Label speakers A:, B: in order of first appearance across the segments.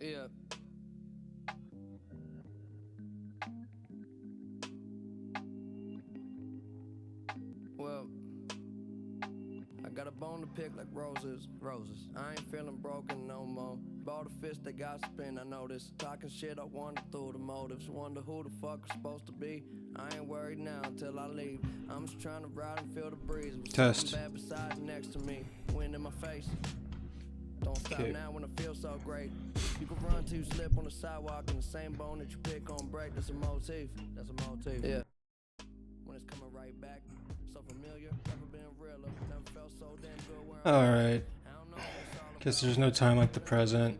A: Yeah. Well, I got a bone to pick like roses. I ain't feeling broken no more. Bought a fist that got spin, I noticed. Talking shit, I wonder through the motives. Wonder who the fuck I'm supposed to be. I ain't worried now until I leave. I'm just trying to ride and feel the breeze. With
B: Test.
A: something bad beside and next to me. Wind in my face. Don't stop now when I feel so great. You can run till you slip on the sidewalk, and the same bone that you pick on break. That's a motif. Yeah. When it's coming right back. So familiar, never been realer. Never felt so damn good where I'm
B: All right.
A: I don't know what it's all about.
B: Guess there's no time like the present.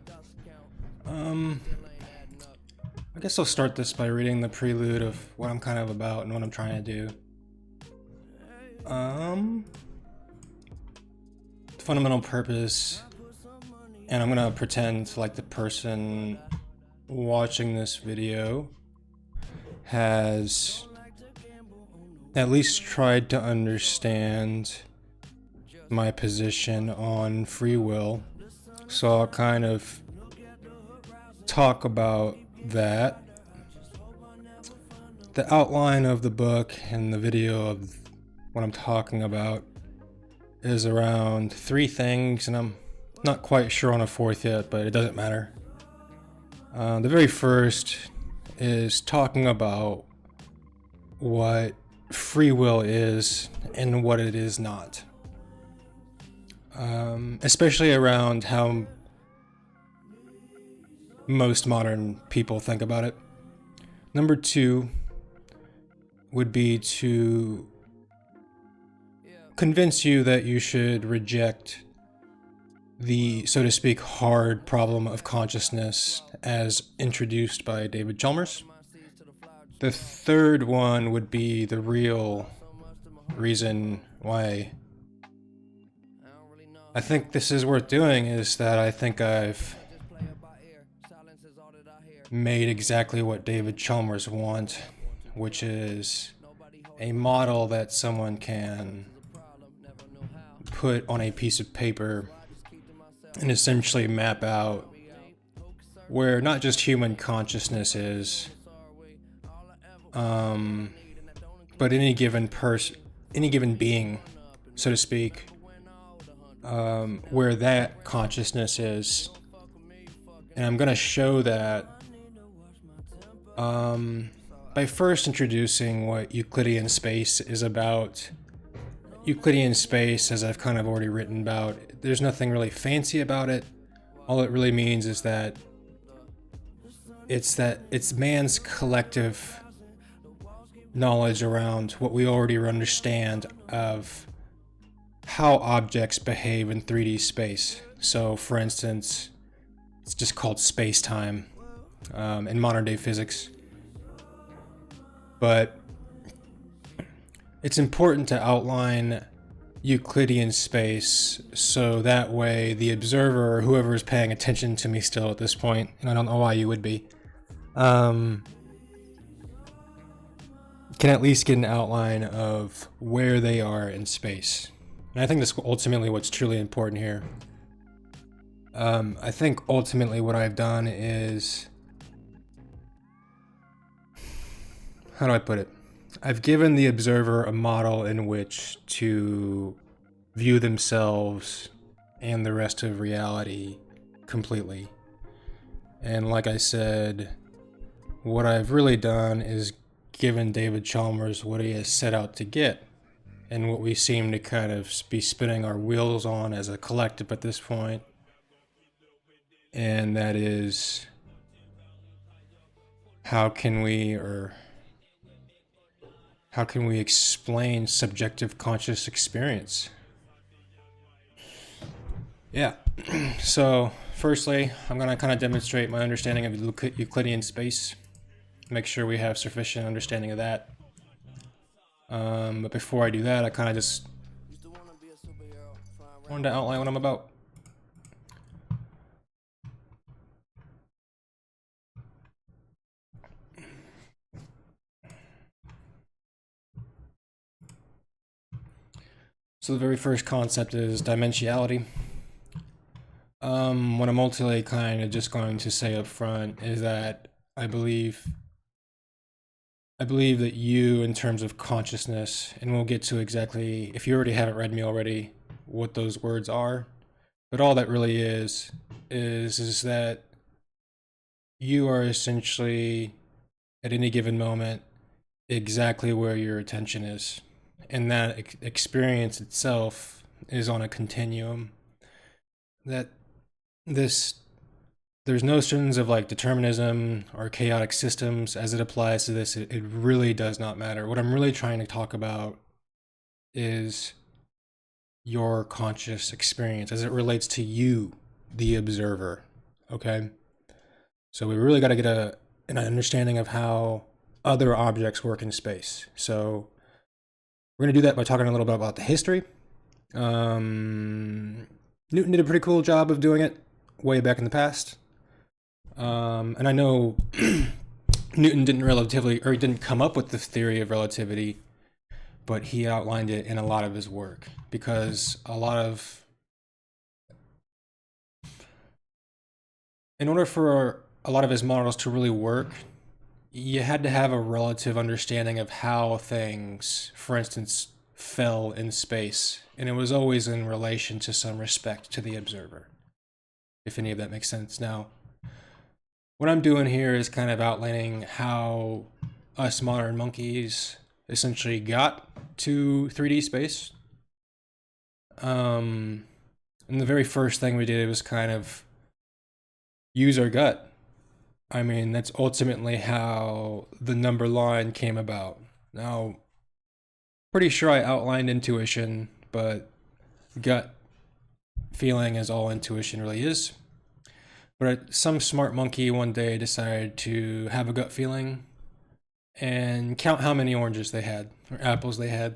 B: I guess I'll start this by reading the prelude of what I'm kind of about and what I'm trying to do. Fundamental purpose, and I'm gonna pretend like the person watching this video has at least tried to understand my position on free will. So I'll kind of talk about that. The outline of the book and the video of what I'm talking about is around 3 things, and I'm not quite sure on a 4th yet, but it doesn't matter. The very first is talking about what free will is and what it is not. Especially around how most modern people think about it. Number 2 would be to convince you that you should reject the, so to speak, hard problem of consciousness as introduced by David Chalmers. The 3rd one would be the real reason why I think this is worth doing, is that I think I've made exactly what David Chalmers wants, which is a model that someone can put on a piece of paper and essentially map out where not just human consciousness is, but any given being, so to speak, where that consciousness is. And I'm going to show that by first introducing what Euclidean space is about. Euclidean space, as I've kind of already written about, there's nothing really fancy about it. All it really means is that it's man's collective knowledge around what we already understand of how objects behave in 3D space. So, for instance, it's just called spacetime in modern day physics. But it's important to outline Euclidean space so that way the observer, or whoever is paying attention to me still at this point, and I don't know why you would be, can at least get an outline of where they are in space. And I think that's ultimately what's truly important here. I think ultimately what I've done is, how do I put it? I've given the observer a model in which to view themselves and the rest of reality completely. And like I said, what I've really done is given David Chalmers what he has set out to get, and what we seem to kind of be spinning our wheels on as a collective at this point. And that is, how can we explain subjective conscious experience? Yeah. So, firstly, I'm going to kind of demonstrate my understanding of Euclidean space. Make sure we have sufficient understanding of that. But before I do that, I kind of just wanted to outline what I'm about. So the very first concept is dimensionality. What I'm ultimately kind of just going to say up front is that I believe that you, in terms of consciousness, and we'll get to exactly, if you already haven't read me already, what those words are, but all that really is that you are essentially, at any given moment, exactly where your attention is. And that experience itself is on a continuum. That this there's notions of like determinism or chaotic systems as it applies to this. It really does not matter. What I'm really trying to talk about is your conscious experience as it relates to you, the observer. Okay? So we really got to get an understanding of how other objects work in space. So we're going to do that by talking a little bit about the history. Newton did a pretty cool job of doing it way back in the past. And I know Newton didn't come up with the theory of relativity, but he outlined it in a lot of his work because in order for a lot of his models to really work, you had to have a relative understanding of how things, for instance, fell in space, and it was always in relation to some respect to the observer, if any of that makes sense. Now, what I'm doing here is kind of outlining how us modern monkeys essentially got to 3D space. And the very first thing we did was kind of use our gut. I mean, that's ultimately how the number line came about. Now, pretty sure I outlined intuition, but gut feeling is all intuition really is. But some smart monkey one day decided to have a gut feeling and count how many oranges they had, or apples they had.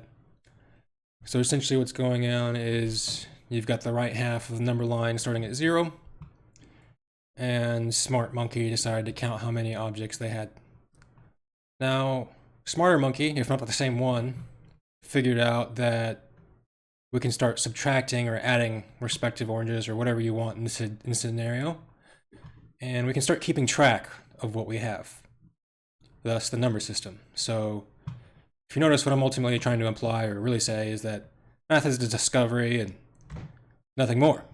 B: So essentially what's going on is you've got the right half of the number line starting at 0, and smart monkey decided to count how many objects they had. Now, smarter monkey, if not the same one, figured out that we can start subtracting or adding respective oranges or whatever you want in this scenario, and we can start keeping track of what we have, thus the number system. So if you notice, what I'm ultimately trying to imply or really say is that math is a discovery and nothing more.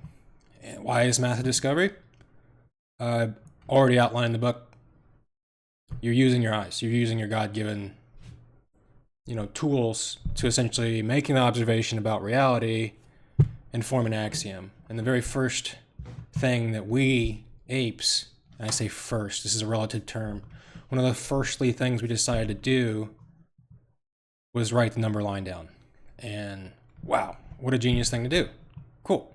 B: And why is math a discovery? I've already outlined in the book. You're using your eyes. You're using your God-given, tools to essentially make an observation about reality and form an axiom. And the very first thing that we apes, and I say first, this is a relative term, one of the firstly things we decided to do was write the number line down. And wow, what a genius thing to do. Cool.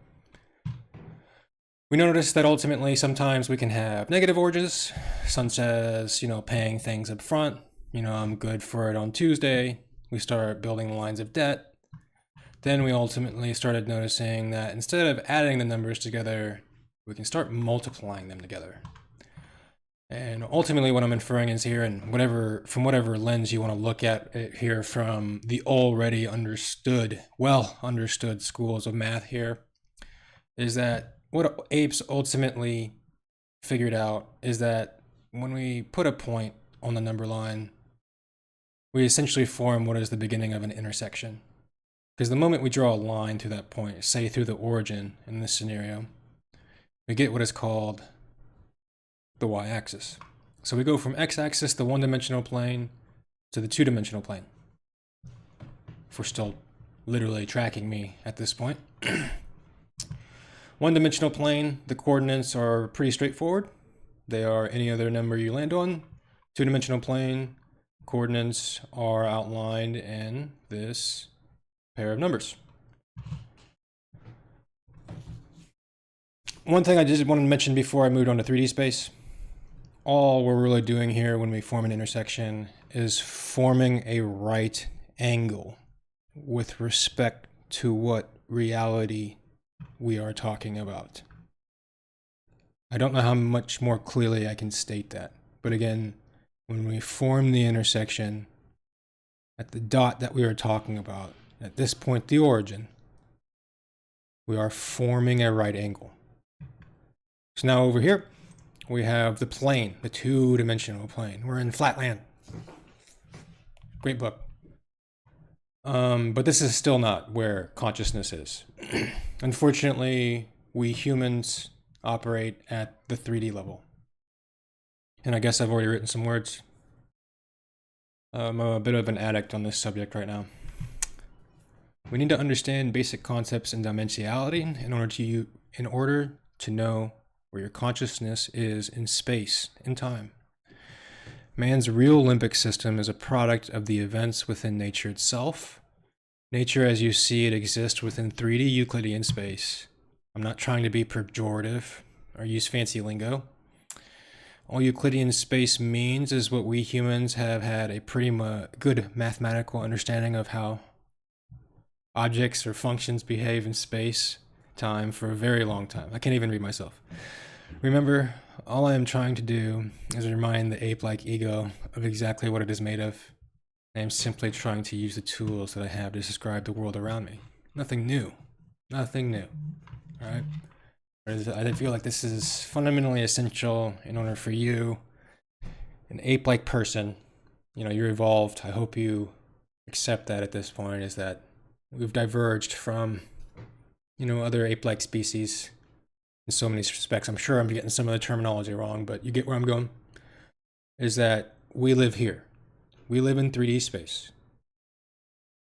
B: We noticed that ultimately sometimes we can have negative oranges, such as, paying things up front. I'm good for it on Tuesday. We start building the lines of debt. Then we ultimately started noticing that instead of adding the numbers together, we can start multiplying them together. And ultimately what I'm inferring is here, and from whatever lens you want to look at it here from the already well understood schools of math here, is that what apes ultimately figured out is that when we put a point on the number line, we essentially form what is the beginning of an intersection. Because the moment we draw a line through that point, say through the origin in this scenario, we get what is called the y-axis. So we go from x-axis, the one-dimensional plane, to the two-dimensional plane. If we're still literally tracking me at this point. One-dimensional plane, the coordinates are pretty straightforward. They are any other number you land on. Two-dimensional plane, coordinates are outlined in this pair of numbers. One thing I just wanted to mention before I moved on to 3D space, all we're really doing here when we form an intersection is forming a right angle with respect to what reality we are talking about. I don't know how much more clearly I can state that. But again, when we form the intersection at the dot that we are talking about, at this point, the origin, we are forming a right angle. So now over here, we have the plane, the two-dimensional plane. We're in Flatland. Great book. But this is still not where consciousness is. Unfortunately, we humans operate at the 3D level. And I guess I've already written some words. I'm a bit of an addict on this subject right now. We need to understand basic concepts in dimensionality in order to know where your consciousness is in space and time. Man's real limbic system is a product of the events within nature itself. Nature as you see it exists within 3D Euclidean space. I'm not trying to be pejorative or use fancy lingo. All Euclidean space means is what we humans have had a pretty good mathematical understanding of how objects or functions behave in space, time for a very long time. I can't even read myself. Remember, all I am trying to do is remind the ape-like ego of exactly what it is made of. I am simply trying to use the tools that I have to describe the world around me. Nothing new. Nothing new. All right? I feel like this is fundamentally essential in order for you, an ape-like person, you're evolved. I hope you accept that at this point, is that we've diverged from, other ape-like species in so many respects. I'm sure I'm getting some of the terminology wrong, but you get where I'm going. Is that we live here. We live in 3D space.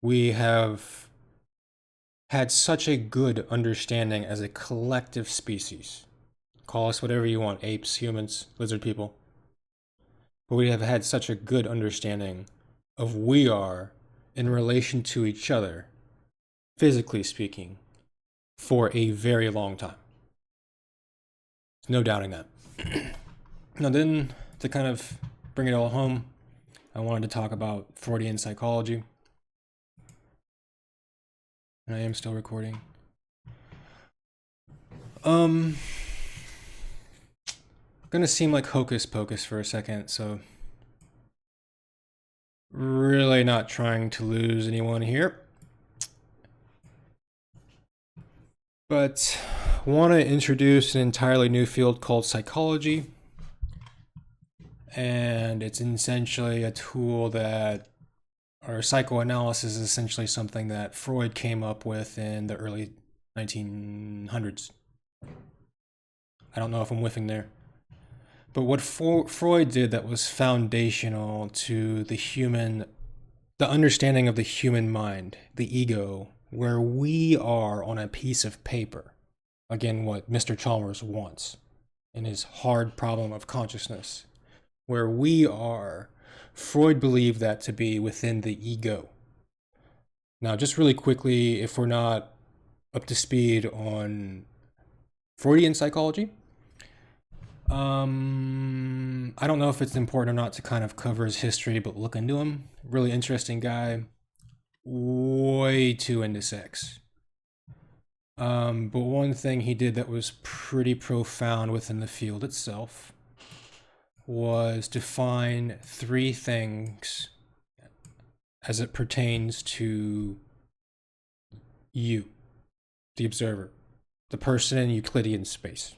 B: We have had such a good understanding as a collective species. Call us whatever you want, apes, humans, lizard people. But we have had such a good understanding of we are in relation to each other, physically speaking, for a very long time. There's no doubting that. Now then, to kind of bring it all home, I wanted to talk about Freudian psychology. And I am still recording. Gonna seem like hocus pocus for a second, so really not trying to lose anyone here. But want to introduce an entirely new field called psychology. And it's essentially a tool that, or psychoanalysis is essentially something that Freud came up with in the early 1900s. I don't know if I'm whiffing there. But what Freud did that was foundational to the understanding of the human mind, the ego, where we are on a piece of paper. Again, what Mr. Chalmers wants in his hard problem of consciousness. Where we are, Freud believed that to be within the ego. Now, just really quickly, if we're not up to speed on Freudian psychology, I don't know if it's important or not to kind of cover his history, but look into him. Really interesting guy. Way too into sex. But one thing he did that was pretty profound within the field itself was define 3 things as it pertains to you, the observer, the person in Euclidean space.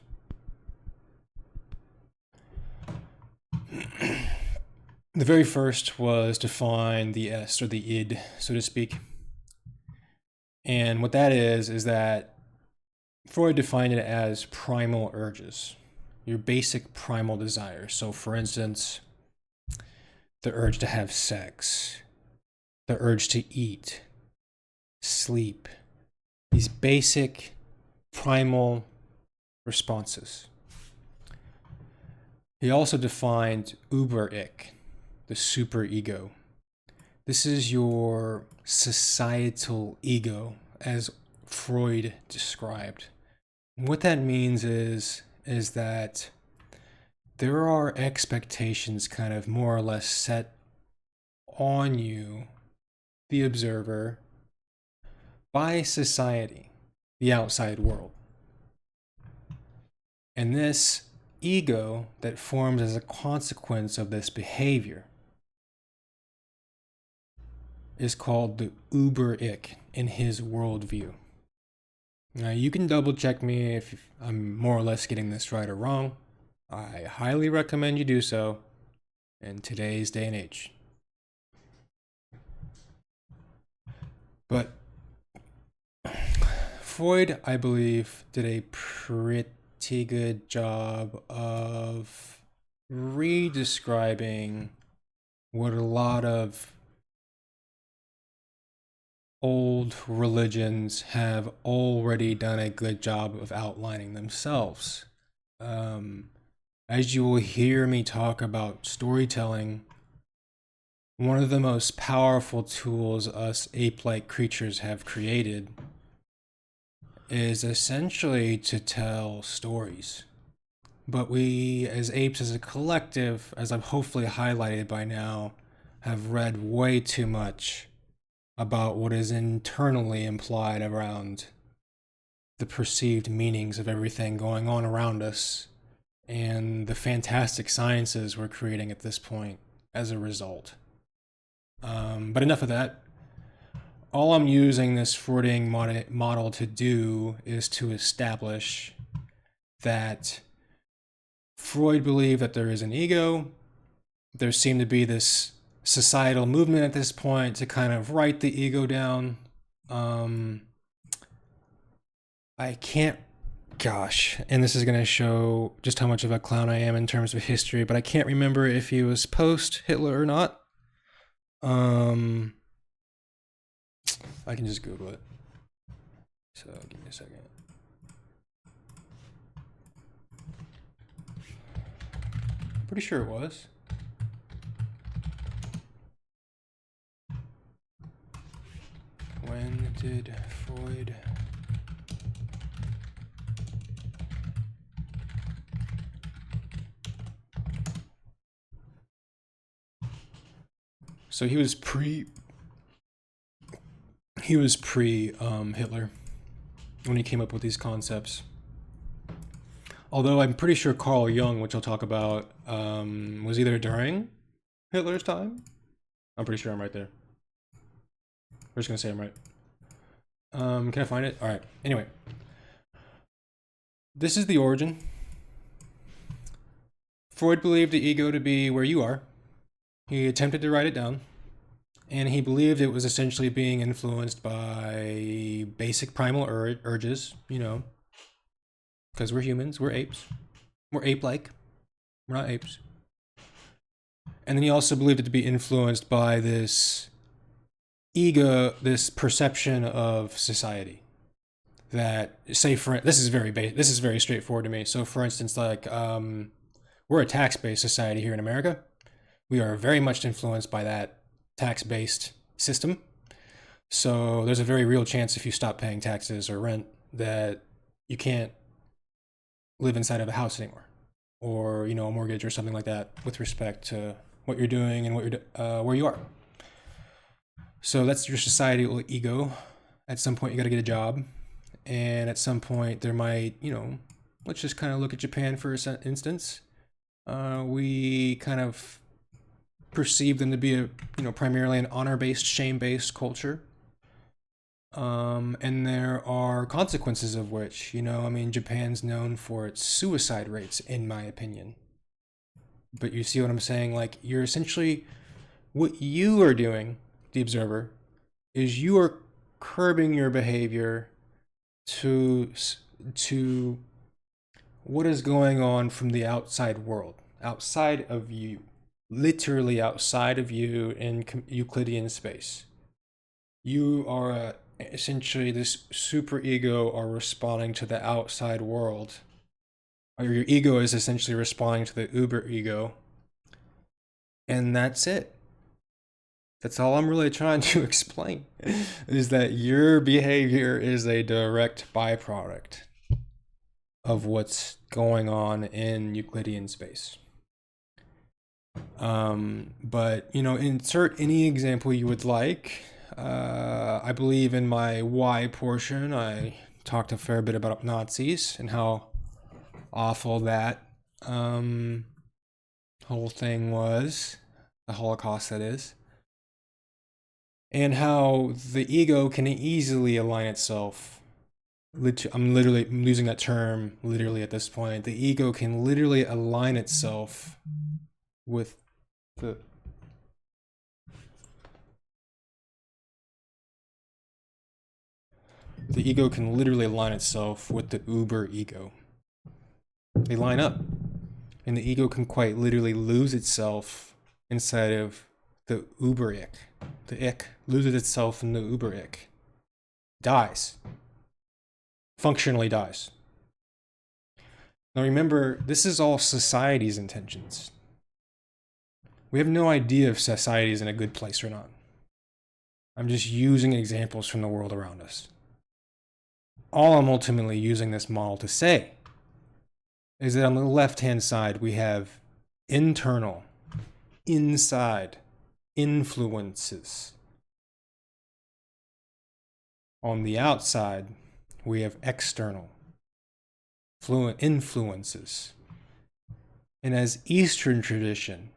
B: The very first was define the S, or the id, so to speak. And what that is that Freud defined it as primal urges, your basic primal desires. So for instance, the urge to have sex, the urge to eat, sleep, these basic primal responses. He also defined Uber-Ich, the superego. This is your societal ego, as Freud described. And what that means is that there are expectations kind of more or less set on you, the observer, by society, the outside world. And this ego that forms as a consequence of this behavior is called the Uber-Ich in his worldview. Now, you can double check me if I'm more or less getting this right or wrong. I highly recommend you do so in today's day and age. But Freud, I believe, did a pretty good job of redescribing what a lot of old religions have already done a good job of outlining themselves. Um, as you will hear me talk about storytelling, one of the most powerful tools us ape-like creatures have created is essentially to tell stories. But we, as apes, as a collective, as I've hopefully highlighted by now, have read way too much about what is internally implied around the perceived meanings of everything going on around us and the fantastic sciences we're creating at this point as a result. But enough of that. All I'm using this Freudian model to do is to establish that Freud believed that there is an ego. There seemed to be this societal movement at this point to kind of write the ego down. I can't, gosh, and this is going to show just how much of a clown I am in terms of history, but I can't remember if he was post Hitler or not. I can just Google it. So give me a second. I'm pretty sure it was. When did Freud... So he was pre Hitler when he came up with these concepts. Although I'm pretty sure Carl Jung, which I'll talk about, was either during Hitler's time. I'm pretty sure I'm right there. We're just gonna say I'm right. Can I find it? All right. Anyway, this is the origin. Freud believed the ego to be where you are. He attempted to write it down, and he believed it was essentially being influenced by basic primal urges, you know, because we're humans, we're apes. We're ape-like. We're not apes. And then he also believed it to be influenced by this ego, this perception of society. That, say, this is very straightforward to me. So, for instance, like, we're a tax-based society here in America. We are very much influenced by that tax-based system. So there's a very real chance if you stop paying taxes or rent that you can't live inside of a house anymore, or a mortgage or something like that, with respect to what you're doing and where you are. So that's your societal ego. At some point, you got to get a job, and at some point, there might, let's just kind of look at Japan for an instance. We kind of perceive them to be primarily an honor-based, shame-based culture. And there are consequences of which, Japan's known for its suicide rates, in my opinion. But you see what I'm saying? Like, you're essentially, what you are doing, the observer, is you are curbing your behavior to what is going on from the outside world, outside of you. Literally outside of you in Euclidean space. You are essentially, this super ego are responding to the outside world. Or your ego is essentially responding to the uber ego. And that's it. That's all I'm really trying to explain, is that your behavior is a direct byproduct of what's going on in Euclidean space. But insert any example you would like. I believe in my why portion, I talked a fair bit about Nazis and how awful that whole thing was, the Holocaust, that is, and how the ego can easily align itself I'm literally using that term literally at this point. The ego can literally align itself with the ego can literally align itself with the uber ego. They line up. And the ego can quite literally lose itself inside of the uber ich. The ich loses itself in the uber ich. Dies. Functionally dies. Now remember, this is all society's intentions. We have no idea if society is in a good place or not. I'm just using examples from the world around us. All I'm ultimately using this model to say is that on the left-hand side, we have internal, inside influences. On the outside, we have external influences. And as Eastern tradition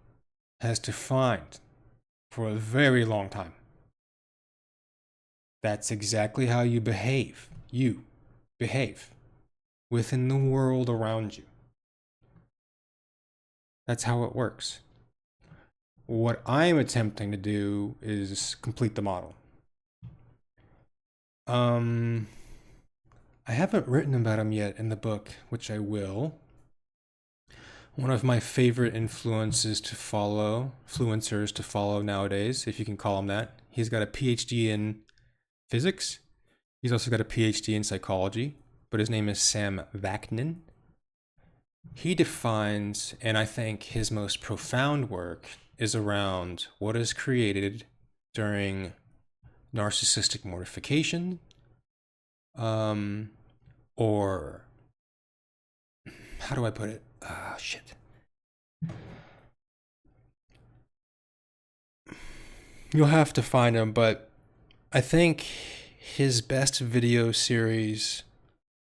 B: has defined for a very long time, that's exactly how you behave. You behave within the world around you. That's how it works. What I'm attempting to do is complete the model. I haven't written about him yet in the book, which I will. One of my favorite influencers to follow nowadays, if you can call him that. He's got a PhD in physics. He's also got a PhD in psychology, but his name is Sam Vaknin. He defines, and I think his most profound work is around what is created during narcissistic mortification, or how do I put it? Shit. You'll have to find him, but I think his best video series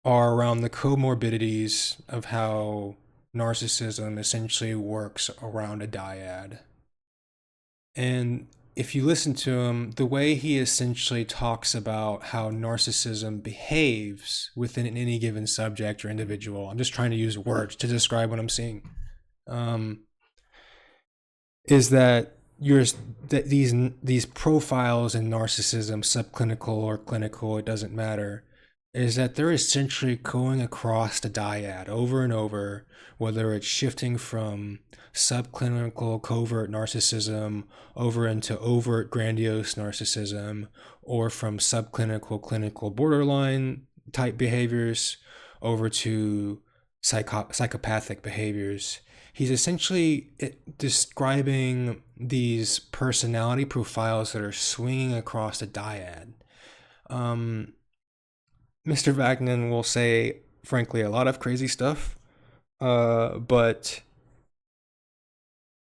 B: are around the comorbidities of how narcissism essentially works around a dyad. And if you listen to him, the way he essentially talks about how narcissism behaves within any given subject or individual, I'm just trying to use words to describe what I'm seeing, is that these profiles in narcissism, subclinical or clinical, it doesn't matter, is that they're essentially going across the dyad over and over, whether it's shifting from subclinical covert narcissism over into overt grandiose narcissism, or from subclinical clinical borderline type behaviors over to psychopathic behaviors. He's essentially describing these personality profiles that are swinging across the dyad. Mr. Vaknin will say, frankly, a lot of crazy stuff, but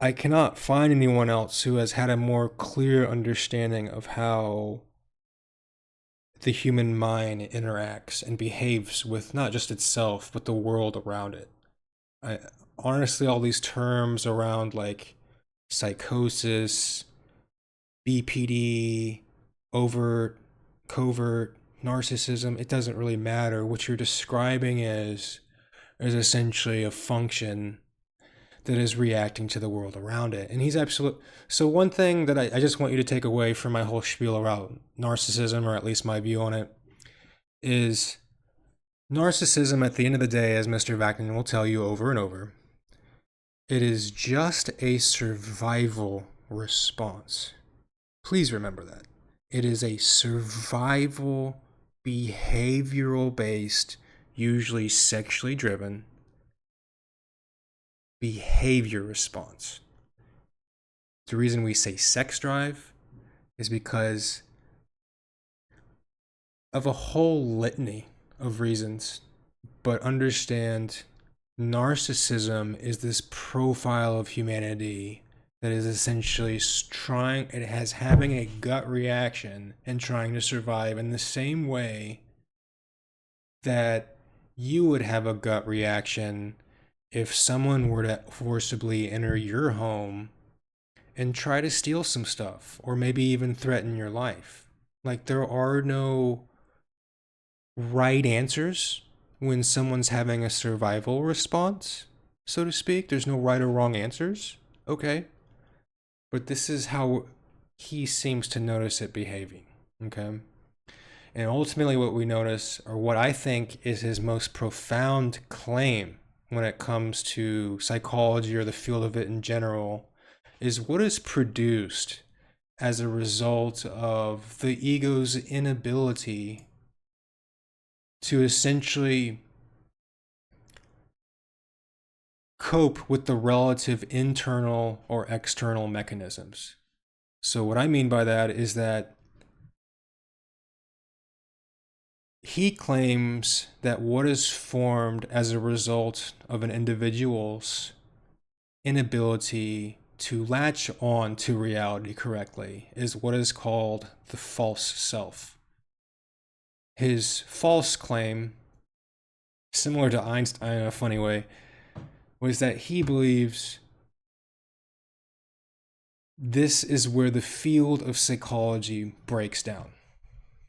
B: I cannot find anyone else who has had a more clear understanding of how the human mind interacts and behaves with not just itself, but the world around it. Honestly, all these terms around like psychosis, BPD, overt, covert, narcissism, it doesn't really matter. What you're describing is essentially a function that is reacting to the world around it. And he's absolute. So one thing that I just want you to take away from my whole spiel around narcissism, or at least my view on it, is narcissism at the end of the day, as Mr. Vaknin will tell you over and over, it is just a survival response. Please remember that. It is a survival, behavioral based, usually sexually driven behavior response. The reason we say sex drive is because of a whole litany of reasons, but understand narcissism is this profile of humanity that is essentially having a gut reaction and trying to survive in the same way that you would have a gut reaction if someone were to forcibly enter your home and try to steal some stuff, or maybe even threaten your life. Like, there are no right answers when someone's having a survival response, so to speak. There's no right or wrong answers. Okay. But this is how he seems to notice it behaving. Okay. And ultimately, what we notice, or what I think is his most profound claim when it comes to psychology or the field of it in general, is what is produced as a result of the ego's inability to essentially cope with the relative internal or external mechanisms. So, what I mean by that is that he claims that what is formed as a result of an individual's inability to latch on to reality correctly is what is called the false self. His false claim, similar to Einstein in a funny way, was that he believes this is where the field of psychology breaks down.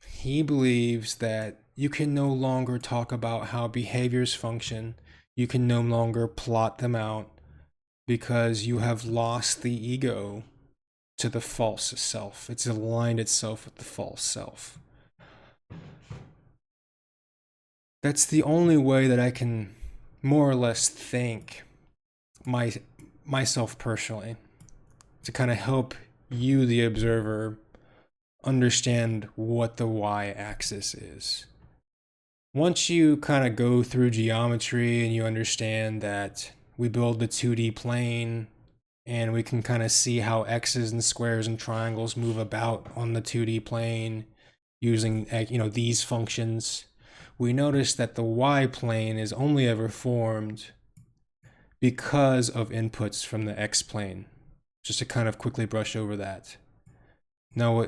B: He believes that you can no longer talk about how behaviors function, you can no longer plot them out, because you have lost the ego to the false self. It's aligned itself with the false self. That's the only way that I can more or less think myself personally, to kind of help you, the observer, understand what the y-axis is. Once you kind of go through geometry and you understand that we build the 2D plane and we can kind of see how x's and squares and triangles move about on the 2D plane using, these functions, we notice that the y plane is only ever formed because of inputs from the x plane. Just to kind of quickly brush over that. Now,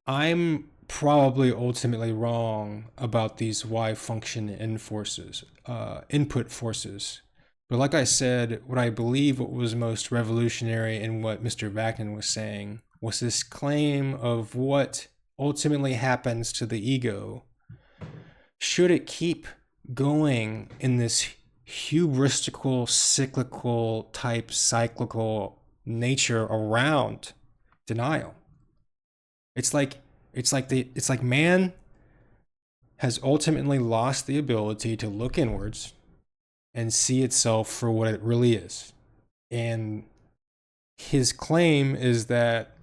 B: I'm probably ultimately wrong about these y function input forces. But like I said, what I believe what was most revolutionary in what Mr. Vaknin was saying was this claim of what ultimately happens to the ego. Should it keep going in this hybristical, cyclical type cyclical nature around denial? It's like man has ultimately lost the ability to look inwards and see itself for what it really is. And his claim is that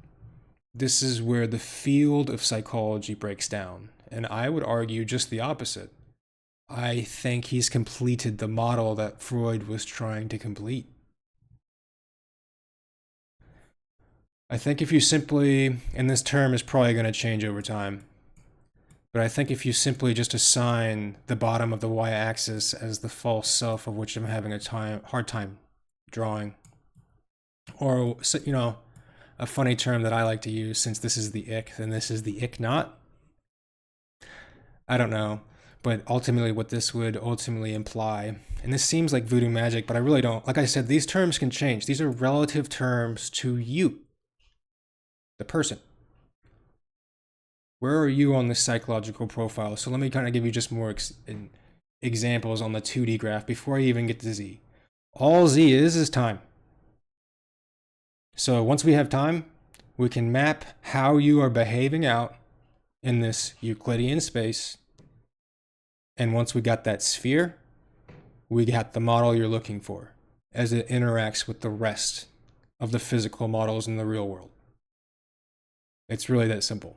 B: this is where the field of psychology breaks down. And I would argue just the opposite. I think he's completed the model that Freud was trying to complete. I think if you simply, and this term is probably going to change over time, but I think if you simply just assign the bottom of the y-axis as the false self, of which I'm having a hard time drawing, or, a funny term that I like to use, since this is the ick, then this is the ick not. I don't know. But ultimately what this would ultimately imply, and this seems like voodoo magic, but I really don't. Like I said, these terms can change. These are relative terms to you, the person. Where are you on this psychological profile? So let me kind of give you just more examples on the 2D graph before I even get to Z. All Z is time. So once we have time, we can map how you are behaving out in this Euclidean space. And once we got that sphere, we got the model you're looking for as it interacts with the rest of the physical models in the real world. It's really that simple.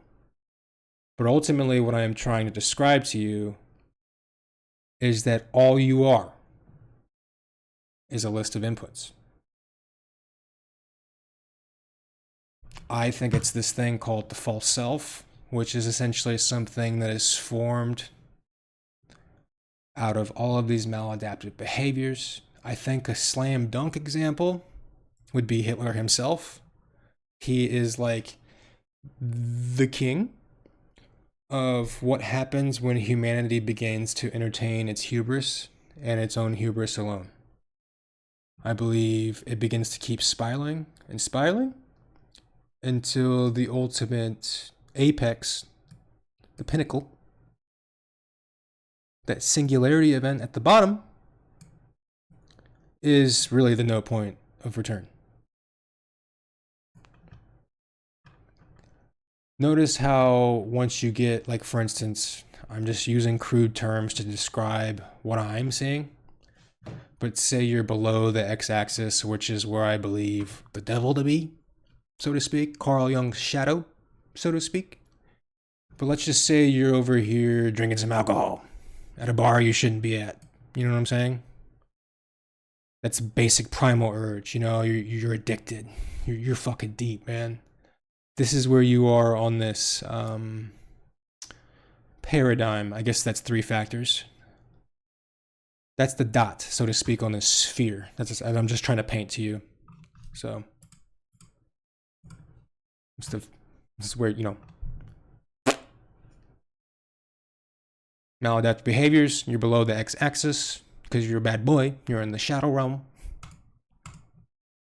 B: But ultimately, what I am trying to describe to you is that all you are is a list of inputs. I think it's this thing called the false self, which is essentially something that is formed out of all of these maladaptive behaviors. I think a slam dunk example would be Hitler himself. He is like the king of what happens when humanity begins to entertain its hubris and its own hubris alone. I believe it begins to keep spiraling and spiraling until the ultimate apex, the pinnacle, that singularity event at the bottom is really the no point of return. Notice how once you get, like for instance, I'm just using crude terms to describe what I'm seeing, but say you're below the x-axis, which is where I believe the devil to be, so to speak, Carl Jung's shadow, so to speak. But let's just say you're over here drinking some alcohol at a bar you shouldn't be at. You know what I'm saying? That's basic primal urge. You know, you're addicted. You're fucking deep, man. This is where you are on this paradigm. I guess that's 3 factors. That's the dot, so to speak, on this sphere. That's I'm just trying to paint to you. So this is where, you know, maladaptive behaviors, you're below the x-axis because you're a bad boy. You're in the shadow realm.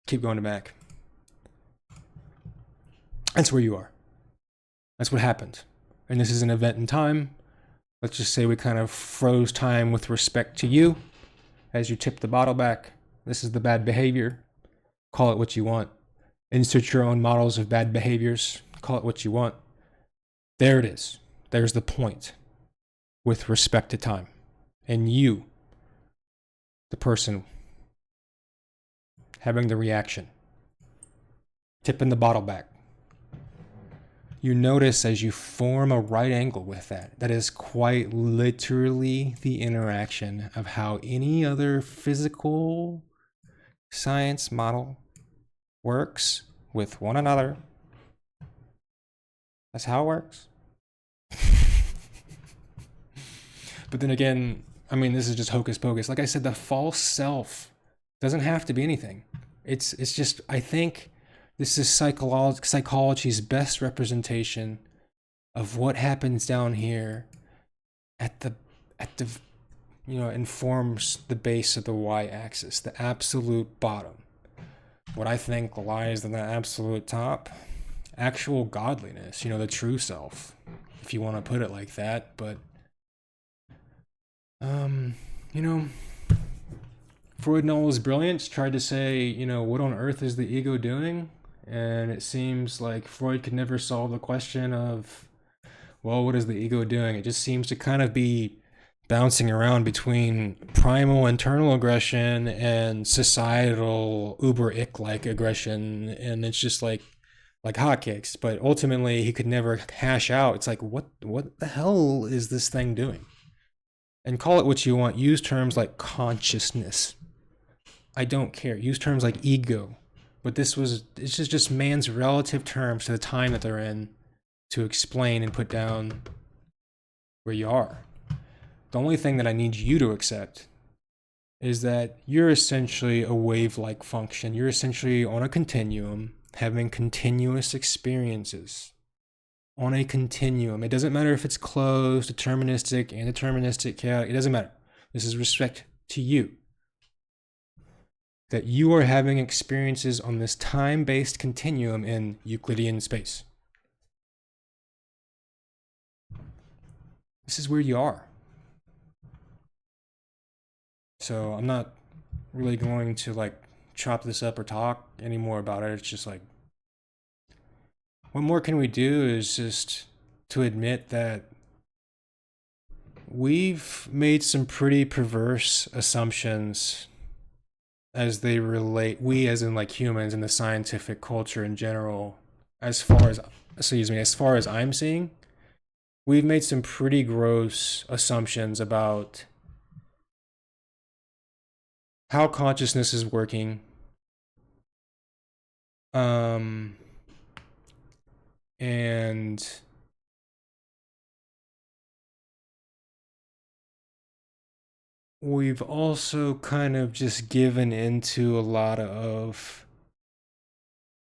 B: Keep going to back. That's where you are. That's what happened. And this is an event in time. Let's just say we kind of froze time with respect to you as you tip the bottle back. This is the bad behavior. Call it what you want. Insert your own models of bad behaviors. Call it what you want. There it is. There's the point with respect to time. And you, the person having the reaction, tipping the bottle back. You notice as you form a right angle with that, that is quite literally the interaction of how any other physical science model works with one another. That's how it works. But then again, I mean, this is just hocus pocus. Like I said, the false self doesn't have to be anything. It's just, I think this is psychology's best representation of what happens down here at the you know, informs the base of the y-axis, the absolute bottom. What I think lies in the absolute top, actual godliness, you know, the true self, if you want to put it like that. But you know, Freud in all his brilliance tried to say, you know, what on earth is the ego doing? And it seems like Freud could never solve the question of, well, what is the ego doing? It just seems to kind of be bouncing around between primal internal aggression and societal uber-ick-like aggression. And it's just like hotcakes. But ultimately, he could never hash out. It's like, what the hell is this thing doing? And call it what you want. Use terms like consciousness. I don't care. Use terms like ego. But it's just man's relative terms to the time that they're in to explain and put down where you are. The only thing that I need you to accept is that you're essentially a wave-like function. You're essentially on a continuum, having continuous experiences. On a continuum. It doesn't matter if it's closed, deterministic, indeterministic, chaotic. It doesn't matter. This is respect to you. That you are having experiences on this time-based continuum in Euclidean space. This is where you are. So I'm not really going to like chop this up or talk anymore about it. It's just like, what more can we do is just to admit that we've made some pretty perverse assumptions as they relate, we as in like humans in the scientific culture in general, as far as I'm seeing, we've made some pretty gross assumptions about how consciousness is working. And we've also kind of just given into a lot of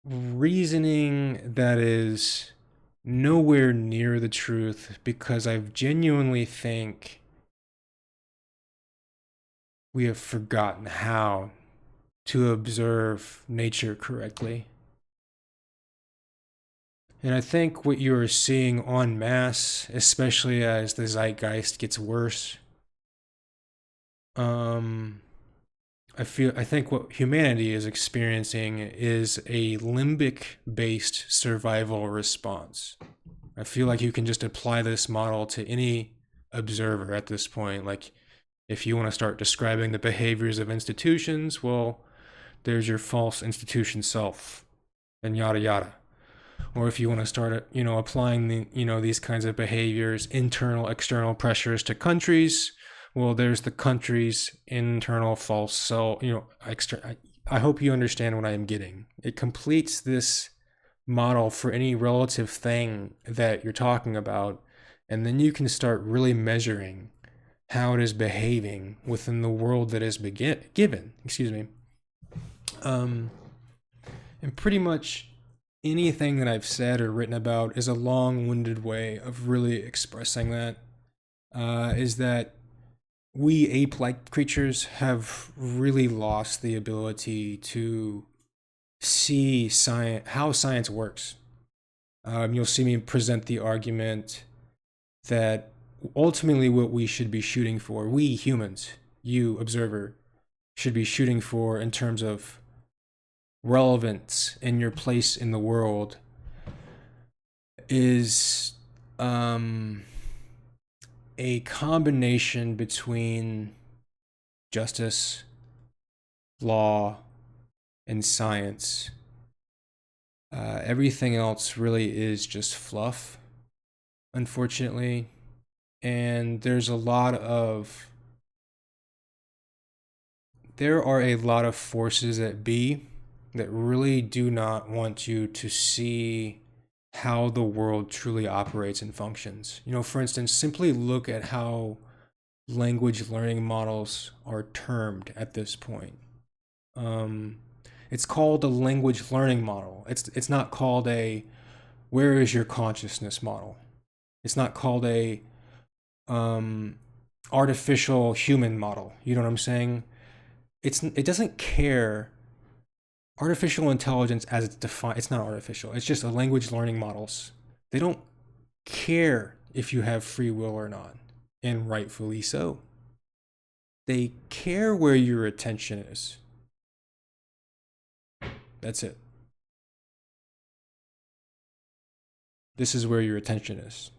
B: reasoning that is nowhere near the truth, because I genuinely think we have forgotten how to observe nature correctly. And I think what you are seeing en masse, especially as the zeitgeist gets worse, um, I think what humanity is experiencing is a limbic-based survival response. I feel like you can just apply this model to any observer at this point. Like, if you want to start describing the behaviors of institutions, well, there's your false institution self, and yada yada. Or if you want to start, applying these kinds of behaviors, internal, external pressures to countries, well, there's the country's internal false self. I hope you understand what I am getting. It completes this model for any relative thing that you're talking about, and then you can start really measuring how it is behaving within the world that is given. Excuse me. And pretty much anything that I've said or written about is a long-winded way of really expressing that. Is that we ape-like creatures have really lost the ability to see how science works. You'll see me present the argument that ultimately what we should be shooting for, we humans, you observer, should be shooting for in terms of relevance in your place in the world is a combination between justice, law, and science. Everything else really is just fluff, unfortunately. And there are a lot of forces at be that really do not want you to see how the world truly operates and functions. For instance, simply look at how language learning models are termed at this point. It's called a language learning model. It's not called a where is your consciousness model. It's not called a artificial human model. You know what I'm saying? It doesn't care. Artificial intelligence as it's defined, it's not artificial. It's just a language learning models. They don't care if you have free will or not, and rightfully so. They care where your attention is. That's it. This is where your attention is.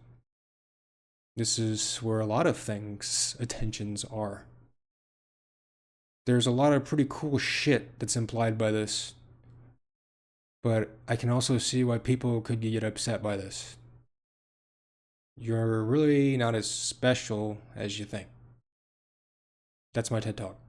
B: This is where a lot of things' attentions are. There's a lot of pretty cool shit that's implied by this. But I can also see why people could get upset by this. You're really not as special as you think. That's my TED Talk.